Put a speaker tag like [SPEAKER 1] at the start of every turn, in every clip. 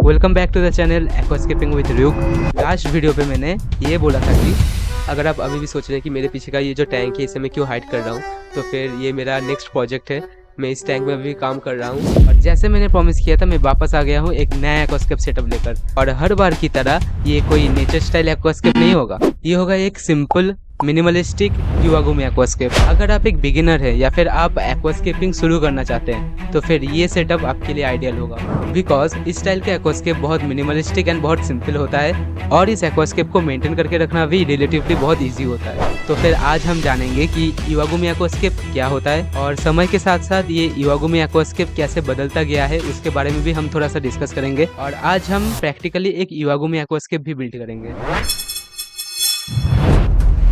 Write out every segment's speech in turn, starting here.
[SPEAKER 1] Welcome back to the channel aquascaping with Rook. Last video पे मैंने ये बोला था कि अगर आप अभी भी सोच रहे हैं कि मेरे पीछे का ये जो टैंक है इसे मैं क्यों हाइड कर रहा हूँ, तो फिर ये मेरा नेक्स्ट प्रोजेक्ट है। मैं इस टैंक में अभी काम कर रहा हूँ और जैसे मैंने प्रॉमिस किया था मैं वापस आ गया हूँ एक नया एक्वास्केप सेटअप लेकर। और हर बार की तरह ये कोई नेचर स्टाइल एक्वास्केप नहीं होगा, ये होगा एक सिंपल मिनिमलिस्टिक इवागुमी एक्वास्केप। अगर आप एक बिगिनर है या फिर आप एक्वास्केपिंग शुरू करना चाहते हैं तो फिर ये सेटअप आपके लिए आइडियल होगा, बिकॉज इस स्टाइल का एक्वास्केप बहुत मिनिमलिस्टिक एंड बहुत सिंपल होता है और इस एक्वास्केप को मेंटेन करके रखना भी रिलेटिवली बहुत ईजी होता है। तो फिर आज हम जानेंगे कि इवागुमी एक्वास्केप क्या होता है और समय के साथ साथ ये इवागुमी एक्वास्केप कैसे बदलता गया है उसके बारे में भी हम थोड़ा सा डिस्कस करेंगे। और आज हम प्रैक्टिकली एक इवागुमी एक्वास्केप भी बिल्ड करेंगे।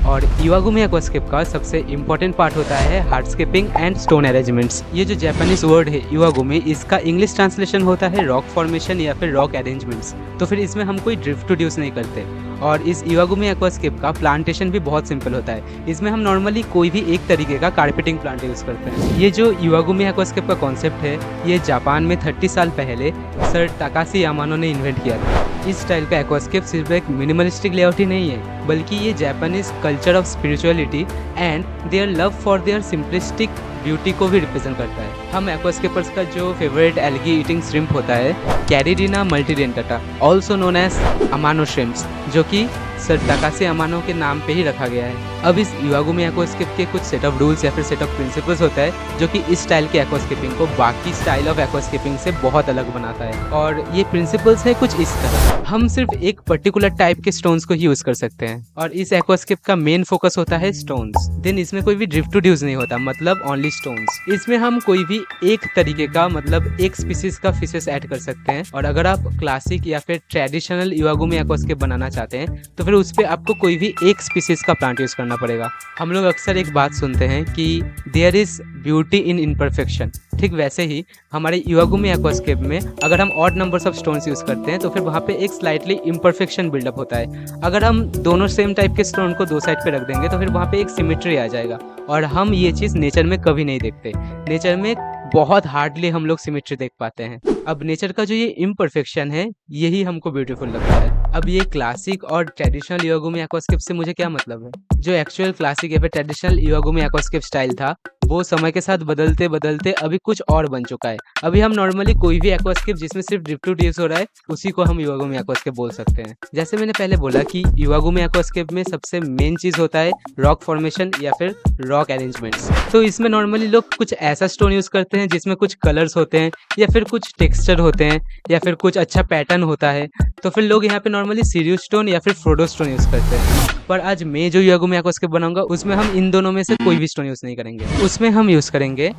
[SPEAKER 1] और इवागुमी एक्वास्केप का सबसे इम्पोर्टेंट पार्ट होता है हार्डस्केपिंग एंड स्टोन अरेंजमेंट्स। ये जो जापानीज वर्ड है इवागुमी, इसका इंग्लिश ट्रांसलेशन होता है रॉक फॉर्मेशन या फिर रॉक अरेंजमेंट्स। तो फिर इसमें हम कोई ड्रिफ्ट यूज नहीं करते और इस इवागुमी एक्वास्केप का प्लांटेशन भी बहुत सिंपल होता है। इसमें हम नॉर्मली कोई भी एक तरीके का कार्पेटिंग प्लांट यूज करते हैं। ये जो इवागुमी एक्वास्केप का कॉन्सेप्ट है ये जापान में 30 साल पहले सर ताकाशी यामानो ने इन्वेंट किया था। इस स्टाइल का एक्वास्केप सिर्फ एक मिनिमलिस्टिक लेआउट ही नहीं है, बल्कि ये Japanese culture of spirituality and their love for their simplistic beauty को भी रिप्रेजेंट करता है। हम एक्वास्केपर्स का जो फेवरेट एल्गी ईटिंग श्रिम्प होता है कैरिडीना मल्टीडेंटाटा, ऑल्सो नोन एज अमानो श्रिम्प्स, जो कि सर ताकाशी यामानो के नाम पे ही रखा गया है। अब इस इवागुमी एक्वास्केप के कुछ सेट ऑफ रूल्स या फिर सेट ऑफ प्रिंसिपल्स होता है जो कि इस स्टाइल के एक्वास्केपिंग को बाकी स्टाइल ऑफ एक्वास्केपिंग से बहुत अलग बनाता है। और ये प्रिंसिपल्स है कुछ इस तरह, हम सिर्फ एक पर्टिकुलर टाइप के स्टोन्स को ही यूज कर सकते हैं और इस एक्वास्केप का मेन फोकस होता है स्टोन्स। देन इसमें कोई भी ड्रिफ्ट यूज नहीं होता, मतलब ओनली स्टोन्स। इसमें हम कोई भी एक तरीके का मतलब एक स्पीसीज का फिशेस ऐड कर सकते हैं। और अगर आप क्लासिक या फिर ट्रेडिशनल इवागुमी एक्वास्केप बनाना चाहते हैं तो फिर उस पर आपको कोई भी एक स्पीसीज का प्लांट यूज करना पड़ेगा। हम लोग अक्सर एक बात सुनते हैं कि there is beauty in imperfection. ठीक वैसे ही हमारे इवागुमी एक्वास्केप में अगर हम odd numbers of stones use करते हैं तो फिर वहाँ पे एक स्लाइटली इम्परफेक्शन बिल्डअप होता है। अगर हम दोनों सेम टाइप के स्टोन को दो साइड पे रख देंगे तो फिर वहाँ पे एक सिमेट्री आ जाएगा और हम ये चीज़ नेचर में कभी नहीं देखते। नेचर में बहुत हार्डली हम लोग सिमेट्री देख पाते हैं। अब नेचर का जो ये इम्परफेक्शन है यही हमको ब्यूटीफुल लगता है। अब ये क्लासिक और ट्रेडिशनल इवागुमी एक्वास्केप से मुझे क्या मतलब है? जो एक्चुअल क्लासिक या फिर ट्रेडिशनल इवागुमी एक्वास्केप स्टाइल था वो समय के साथ बदलते बदलते अभी कुछ और बन चुका है। अभी हम नॉर्मली कोई भी एक्वास्केप जिसमें सिर्फ ड्रिफ्ट यूज हो रहा है उसी को हम इवागुमी एक्वास्केप बोल सकते हैं। जैसे मैंने पहले बोला कि इवागुमी एक्वास्केप में सबसे मेन चीज होता है रॉक फॉर्मेशन या फिर रॉक अरेंजमेंट्स। तो इसमें नॉर्मली लोग कुछ ऐसा स्टोन यूज करते हैं जिसमें कुछ कलर्स होते हैं या फिर कुछ टेक्सचर होते हैं या फिर कुछ अच्छा पैटर्न होता है। तो फिर लोग यहाँ पे नॉर्मली सीरियस स्टोन या फिर फ्रोडो स्टोन यूज करते हैं। पर आज मैं जो इवागुमी एक्वास्केप बनाऊंगा उसमें हम इन दोनों में से कोई भी स्टोन यूज नहीं करेंगे। उसमें हम यूज करेंगे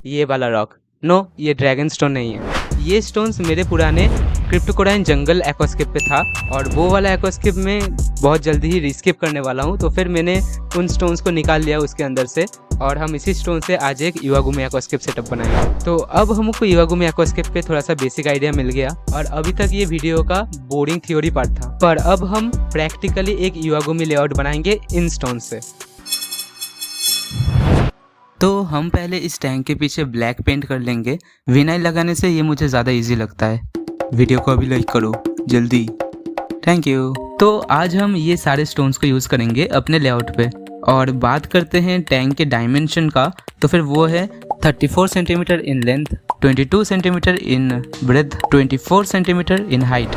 [SPEAKER 1] ये वाला रॉक। नो, ये ड्रैगन स्टोन नहीं है। ये स्टोन्स मेरे पुराने क्रिप्टोकोराइन जंगल एक्वास्केप पे था और वो वाला एक्वास्केप में बहुत जल्दी ही रिस्केप करने वाला हूँ, तो फिर मैंने उन स्टोन्स को निकाल लिया उसके अंदर से और हम इसी स्टोन से आज एक इवागुमी एक्वास्केप सेटअप बनाएंगे। तो अब हमको इवागुमी एक्वास्केप पे थोड़ा सा बेसिक आइडिया मिल गया और अभी तक ये वीडियो का बोरिंग थ्योरी पार्ट था, पर अब हम प्रैक्टिकली एक इवागुमी लेआउट बनाएंगे इन स्टोन से। तो हम पहले इस टैंक के पीछे ब्लैक पेंट कर लेंगे। विनाइल लगाने से ये मुझे ज़्यादा इजी लगता है। वीडियो को अभी लाइक करो जल्दी, थैंक यू। तो आज हम ये सारे स्टोन्स को यूज़ करेंगे अपने लेआउट पे। और बात करते हैं टैंक के डायमेंशन का, तो फिर वो है 34 centimetre in length, 22 centimetre in breadth, 24 centimetre in height.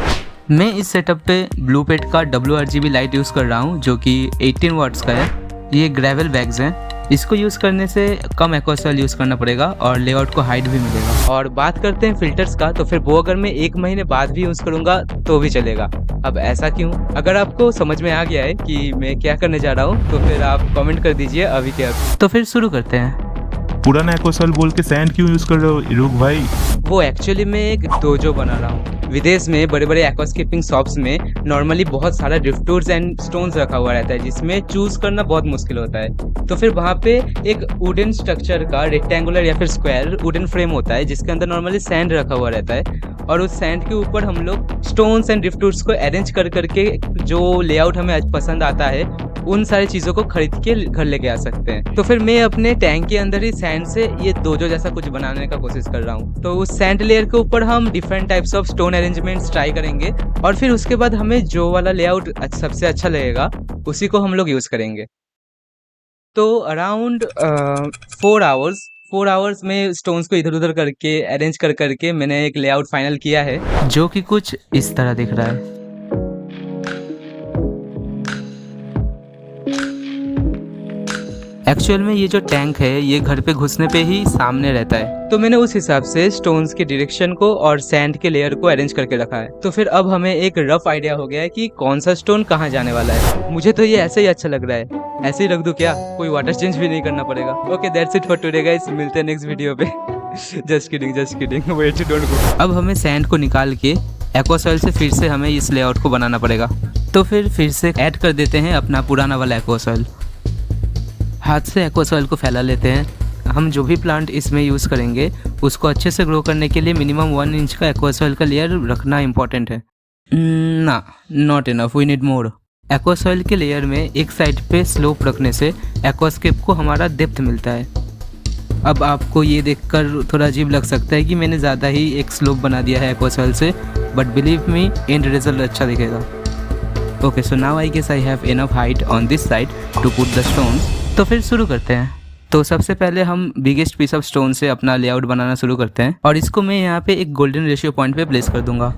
[SPEAKER 1] मैं इस सेटअप पे ब्लू पेट का WRGB लाइट यूज़ कर रहा हूँ जो कि 18 वाट्स का है। ये ग्रेवल बैग्स हैं, इसको यूज़ करने से कम एक्वासॉइल यूज़ करना पड़ेगा और लेआउट को हाइट भी मिलेगा। और बात करते हैं फिल्टर्स का, तो फिर वो अगर मैं 1 महीने बाद भी यूज़ करूँगा तो भी चलेगा। अब ऐसा क्यों? अगर आपको समझ में आ गया है कि मैं क्या करने जा रहा हूँ तो फिर आप कमेंट कर दीजिए अभी के अभी। तो फिर शुरू करते हैं।
[SPEAKER 2] पुराना एक्वासॉइल बोल के सैंड क्यों यूज़ कर रहे हो रूक भाई?
[SPEAKER 1] वो एक्चुअली मैं एक डोजो बना रहा हूँ। विदेश में बड़े बड़े एक्वास्केपिंग शॉप्स में नॉर्मली बहुत सारा ड्रिफ्टर्स एंड स्टोन्स रखा हुआ रहता है जिसमें चूज करना बहुत मुश्किल होता है। तो फिर वहाँ पे एक वुडन स्ट्रक्चर का रेक्टेंगुलर या फिर स्क्वायर वुडन फ्रेम होता है जिसके अंदर नॉर्मली सैंड रखा हुआ रहता है और उस सैंड के ऊपर हम लोग स्टोन्स एंड ड्रिफ्टर्स को अरेंज कर करके जो लेआउट हमें पसंद आता है उन सारी चीज़ों को खरीद के घर लेके आ सकते हैं। तो फिर मैं अपने टैंक के अंदर ही सैंड से ये डोजो जैसा कुछ बनाने का कोशिश कर रहा हूँ। तो उस सैंड लेयर के ऊपर हम different types of stone arrangements try करेंगे और फिर उसके बाद हमें जो वाला लेआउट सबसे अच्छा लगेगा उसी को हम लोग यूज़ करेंगे। तो अराउंड 4 आवर्स में स्टोन्स को इधर उधर करके अरेंज करके मैंने एक लेआउट फाइनल किया है जो कि कुछ इस तरह दिख रहा है। एक्चुअल में ये जो टैंक है ये घर पे घुसने पे ही सामने रहता है, तो मैंने उस हिसाब से स्टोन्स के डायरेक्शन को और सैंड के लेयर को अरेंज करके रखा है। तो फिर अब हमें एक रफ आइडिया हो गया है कि कौन सा स्टोन कहाँ जाने वाला है। मुझे तो ये ऐसे ही अच्छा लग रहा है, ऐसे ही रख दूं क्या, कोई वाटर चेंज भी नहीं करना पड़ेगा। Okay, that's it for today guys, मिलते हैं नेक्स्ट वीडियो पे। Just kidding, wait don't go. अब हमें सैंड को निकाल के एक्वा सॉइल से फिर से हमें इस लेआउट को बनाना पड़ेगा। तो फिर से ऐड कर देते हैं अपना पुराना वाला एक्वा सॉइल। हाथ से एक्वा सॉइल को फैला लेते हैं। हम जो भी प्लांट इसमें यूज़ करेंगे उसको अच्छे से ग्रो करने के लिए मिनिमम 1 इंच का एक्वा सॉइल का लेयर रखना इम्पॉर्टेंट है। ना, not enough, we need more. Aqua soil के लेयर में एक साइड पे स्लोप रखने से एक्वास्केप को हमारा डेप्थ मिलता है। अब आपको ये देखकर थोड़ा अजीब लग सकता है कि मैंने ज़्यादा ही एक स्लोप बना दिया है एक्वा सॉइल से, but believe me end result अच्छा दिखेगा। Okay, so now I guess I have enough height on this side to put the stones. तो फिर शुरू करते हैं। तो सबसे पहले हम बिगेस्ट पीस ऑफ स्टोन से अपना लेआउट बनाना शुरू करते हैं और इसको मैं यहाँ पे एक गोल्डन रेशियो पॉइंट पे प्लेस कर दूंगा।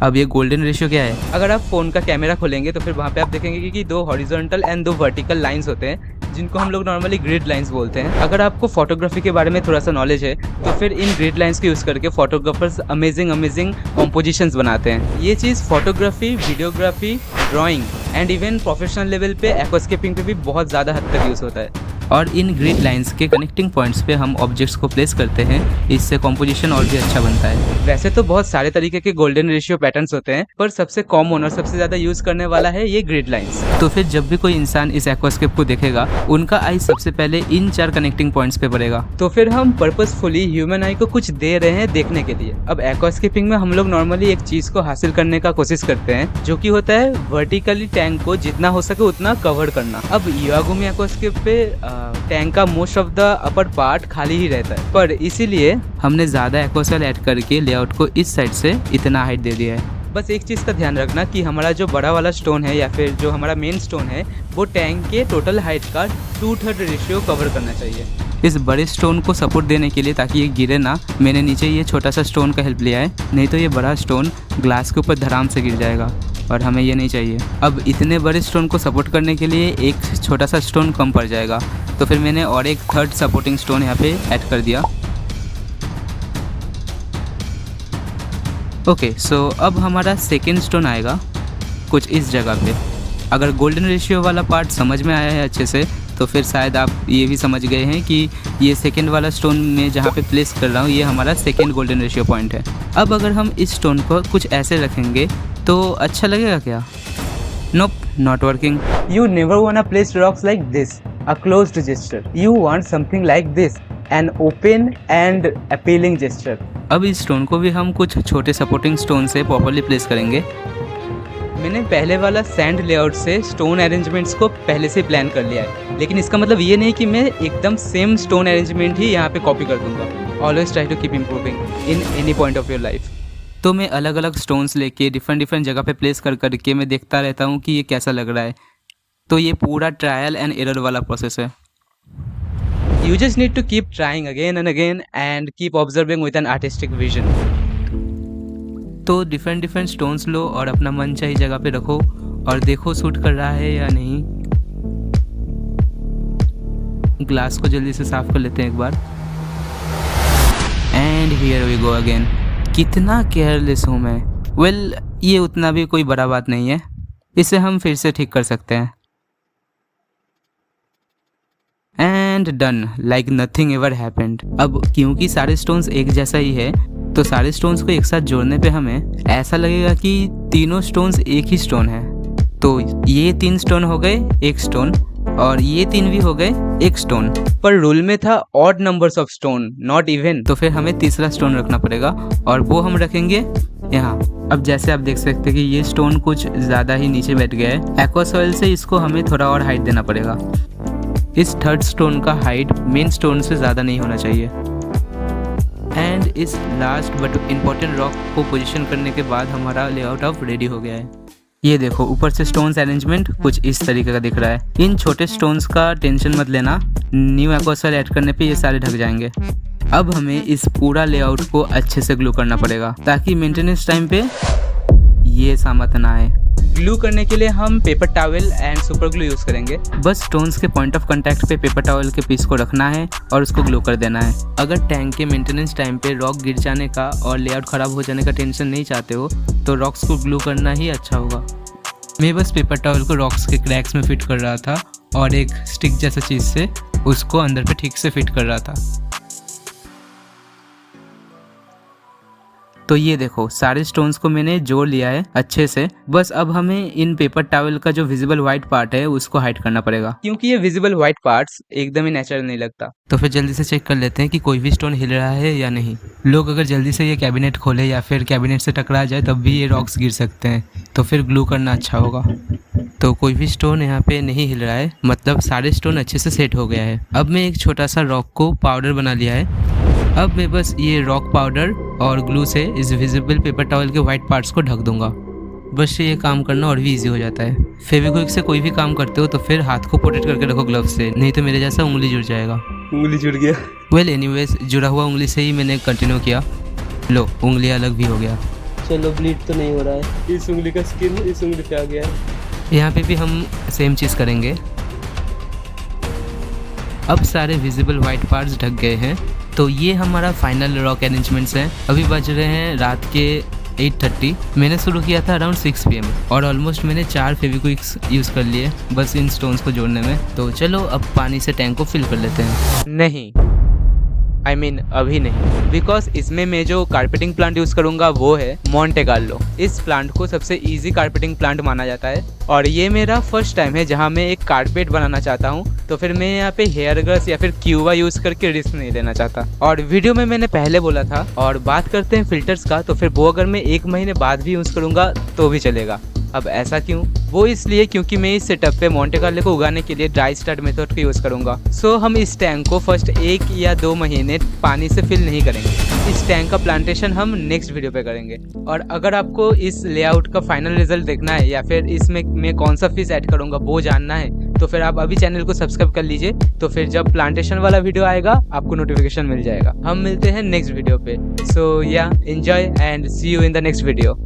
[SPEAKER 1] अब ये गोल्डन रेशियो क्या है? अगर आप फ़ोन का कैमरा खोलेंगे तो फिर वहाँ पे आप देखेंगे कि 2 हॉरिजॉन्टल एंड 2 वर्टिकल लाइंस होते हैं जिनको हम लोग नॉर्मली ग्रिड लाइंस बोलते हैं। अगर आपको फोटोग्राफी के बारे में थोड़ा सा नॉलेज है तो फिर इन ग्रिड लाइंस को यूज़ करके फोटोग्राफर्स अमेजिंग कॉम्पोजिशंस बनाते हैं। ये चीज़ photography, videography, drawing and even professional level पे एक्वास्केपिंग पे भी बहुत ज़्यादा हद तक यूज़ होता है। और इन ग्रिड लाइंस के कनेक्टिंग पॉइंट्स पे हम ऑब्जेक्ट्स को प्लेस करते हैं, इससे कॉम्पोजिशन और भी अच्छा बनता है। वैसे तो बहुत सारे तरीके के गोल्डन रेशियो पैटर्न्स होते हैं, पर सबसे कॉमन और सबसे ज़्यादा यूज़ करने वाला है ये ग्रिड लाइंस। तो फिर जब भी कोई इंसान इस एक्वास्केप को देखेगा उनका आई सबसे पहले इन 4 कनेक्टिंग पॉइंट्स पे पड़ेगा। तो फिर हम पर्पसफुली ह्यूमन आई को कुछ दे रहे हैं देखने के लिए। अब एक्वास्केपिंग में हम लोग नॉर्मली एक चीज़ को हासिल करने का कोशिश करते हैं जो कि होता है वर्टिकली टैंक को जितना हो सके उतना कवर करना। अब इवागुमी एक्वास्केप पे टैंक का most of the upper part खाली ही रहता है, पर इसीलिए हमने ज़्यादा एक्वा सॉइल ऐड करके लेआउट को इस साइड से इतना हाइट दे दिया है। बस एक चीज़ का ध्यान रखना कि हमारा जो बड़ा वाला स्टोन है या फिर जो हमारा मेन स्टोन है वो टैंक के टोटल हाइट का 2/3 रेशियो कवर करना चाहिए। इस बड़े स्टोन को सपोर्ट देने के लिए ताकि ये गिरे ना, मैंने नीचे ये छोटा सा स्टोन का हेल्प लिया है, नहीं तो ये बड़ा स्टोन ग्लास के ऊपर धड़ाम से गिर जाएगा और हमें ये नहीं चाहिए। अब इतने बड़े स्टोन को सपोर्ट करने के लिए एक छोटा सा स्टोन कम पड़ जाएगा, तो फिर मैंने और एक 3rd सपोर्टिंग स्टोन यहाँ पे ऐड कर दिया। ओके, सो अब हमारा 2nd स्टोन आएगा कुछ इस जगह पे। अगर गोल्डन रेशियो वाला पार्ट समझ में आया है अच्छे से तो फिर शायद आप ये भी समझ गए हैं कि ये 2nd वाला स्टोन में जहाँ पे प्लेस कर रहा हूँ ये हमारा 2nd गोल्डन रेशियो पॉइंट है। अब अगर हम इस स्टोन को कुछ ऐसे रखेंगे तो अच्छा लगेगा क्या? Nope, not working. You never wanna place rocks like this, a closed gesture. You want something like this, an open and appealing gesture. अब इस स्टोन को भी हम कुछ छोटे सपोर्टिंग स्टोन से प्रॉपर्ली प्लेस करेंगे। मैंने पहले वाला सैंड लेआउट से स्टोन अरेंजमेंट्स को पहले से प्लान कर लिया है, लेकिन इसका मतलब ये नहीं कि मैं एकदम सेम स्टोन अरेंजमेंट ही यहाँ पे कॉपी कर दूंगा। Always try to keep improving in any point of your life. तो मैं अलग अलग स्टोन्स लेके डिफरेंट जगह पे प्लेस करके मैं देखता रहता हूँ कि ये कैसा लग रहा है। तो ये पूरा ट्रायल एंड एरर वाला प्रोसेस है। You just need to keep trying again and again and keep observing with an artistic vision. तो डिफरेंट स्टोन्स लो और अपना मन चाहिए जगह पे रखो और देखो सूट कर रहा है या नहीं। ग्लास को जल्दी से साफ कर लेते हैं एक बार। And here we go again. कितना केयरलेस हूँ मैं। वेल, ये उतना भी कोई बड़ा बात नहीं है, इसे हम फिर से ठीक कर सकते हैं। And done, like nothing ever happened. अब क्योंकि सारे स्टोन्स एक जैसा ही है तो सारे स्टोन्स को एक साथ जोड़ने पे हमें ऐसा लगेगा कि तीनों स्टोन्स एक ही स्टोन है। तो ये 3 स्टोन हो गए एक स्टोन और ये 3 भी हो गए एक स्टोन। पर रूल में था odd numbers of stone, not even. तो फिर हमें तीसरा स्टोन रखना पड़ेगा और वो हम रखेंगे यहाँ। अब जैसे आप देख सकते हैं कि ये स्टोन कुछ ज़्यादा ही नीचे बैठ गया है। एक्वा सॉइल से इसको हमें थोड़ा और हाइट देना पड़ेगा। इस थर्ड स्टोन का हाइट मेन स्टोन से ज़्यादा नहीं होना चाहिए। एंड इस लास्ट बट इम्पॉर्टेंट रॉक को पोजीशन करने के बाद हमारा लेआउट अब रेडी हो गया है। ये देखो ऊपर से स्टोन्स अरेंजमेंट कुछ इस तरीके का दिख रहा है। इन छोटे स्टोन्स का टेंशन मत लेना, न्यू एक्वा सॉइल ऐड करने पे ये सारे ढक जाएंगे। अब हमें इस पूरा लेआउट को अच्छे से ग्लू करना पड़ेगा ताकि मेंटेनेंस टाइम पे ये सामत ना आए। ग्लू करने के लिए हम paper towel and super glue use करेंगे। बस स्टोन्स के पॉइंट ऑफ कांटेक्ट पे पेपर टॉवल के पीस को रखना है और उसको ग्लू कर देना है। अगर टैंक के मेंटेनेंस टाइम पे रॉक गिर जाने का और लेआउट ख़राब हो जाने का टेंशन नहीं चाहते हो तो रॉक्स को ग्लू करना ही अच्छा होगा। मैं बस पेपर टॉवल को रॉक्स के क्रैक्स में फिट कर रहा था और एक स्टिक जैसा चीज़ से उसको अंदर पे ठीक से फिट कर रहा था। तो ये देखो सारे स्टोन्स को मैंने जोड़ लिया है अच्छे से। बस अब हमें इन पेपर टॉवल का जो विजिबल व्हाइट पार्ट है उसको हाइड करना पड़ेगा, क्योंकि ये विजिबल व्हाइट पार्ट्स एकदम ही नेचुरल नहीं लगता। तो फिर जल्दी से चेक कर लेते हैं कि कोई भी स्टोन हिल रहा है या नहीं। लोग अगर जल्दी से ये कैबिनेट खोले या फिर कैबिनेट से टकरा जाए तब भी ये रॉक्स गिर सकते हैं, तो फिर ग्लू करना अच्छा होगा। तो कोई भी स्टोन यहाँ पे नहीं हिल रहा है, मतलब सारे स्टोन अच्छे से सेट हो गया है। अब मैं एक छोटा सा रॉक को पाउडर बना लिया है। अब मैं बस ये रॉक पाउडर और ग्लू से इस विजिबल पेपर टॉवल के वाइट पार्ट्स को ढक दूंगा। बस ये काम करना और भी इजी हो जाता है। फेविक्विक से कोई भी काम करते हो तो फिर हाथ को प्रोटेक्ट करके रखो ग्लव से, नहीं तो मेरे जैसा उंगली जुड़ जाएगा।
[SPEAKER 3] उंगली जुड़ गया।
[SPEAKER 1] वेल एनीवेज जुड़ा हुआ उंगली से ही मैंने कंटिन्यू किया। लो उंगली अलग भी हो गया।
[SPEAKER 3] चलो ब्लीड तो नहीं हो रहा है। इस उंगली का स्किन इस उंगली पे आ गया है।
[SPEAKER 1] यहाँ पे भी हम सेम चीज़ करेंगे। अब सारे विजिबल वाइट पार्ट्स ढक गए हैं। तो ये हमारा फाइनल रॉक अरेंजमेंट्स हैं। अभी बज रहे हैं रात के 8:30। मैंने शुरू किया था अराउंड 6 PM और ऑलमोस्ट मैंने 4 फेविक्विक्स यूज़ कर लिए बस इन स्टोन्स को जोड़ने में। तो चलो अब पानी से टैंक को फिल कर लेते हैं। नहीं I mean, अभी नहीं, बिकॉज इसमें मैं जो कारपेटिंग प्लांट यूज़ करूँगा वो है मोंटे कार्लो। इस प्लांट को सबसे इजी कारपेटिंग प्लांट माना जाता है और ये मेरा फर्स्ट टाइम है जहाँ मैं एक कारपेट बनाना चाहता हूँ। तो फिर मैं यहाँ पे हेयर ग्रस या फिर क्यूवा यूज़ करके रिस्क नहीं लेना चाहता। और वीडियो में मैंने पहले बोला था। और बात करते हैं फिल्टर्स का, तो फिर वो अगर मैं 1 महीने बाद भी यूज़ करूँगा तो भी चलेगा। अब ऐसा क्यों? वो इसलिए क्योंकि मैं इस सेटअप पे मोंटे कार्लो को उगाने के लिए ड्राई स्टार्ट मेथड का यूज़ करूँगा। सो हम इस टैंक को फर्स्ट 1 या 2 महीने पानी से फिल नहीं करेंगे। इस टैंक का प्लांटेशन हम नेक्स्ट वीडियो पे करेंगे। और अगर आपको इस लेआउट का फाइनल रिजल्ट देखना है या फिर इसमें मैं कौन सा फिश ऐड करूँगा वो जानना है तो फिर आप अभी चैनल को सब्सक्राइब कर लीजिए। तो फिर जब प्लांटेशन वाला वीडियो आएगा आपको नोटिफिकेशन मिल जाएगा। हम मिलते हैं नेक्स्ट वीडियो पे। So yeah enjoy and see you in the next video.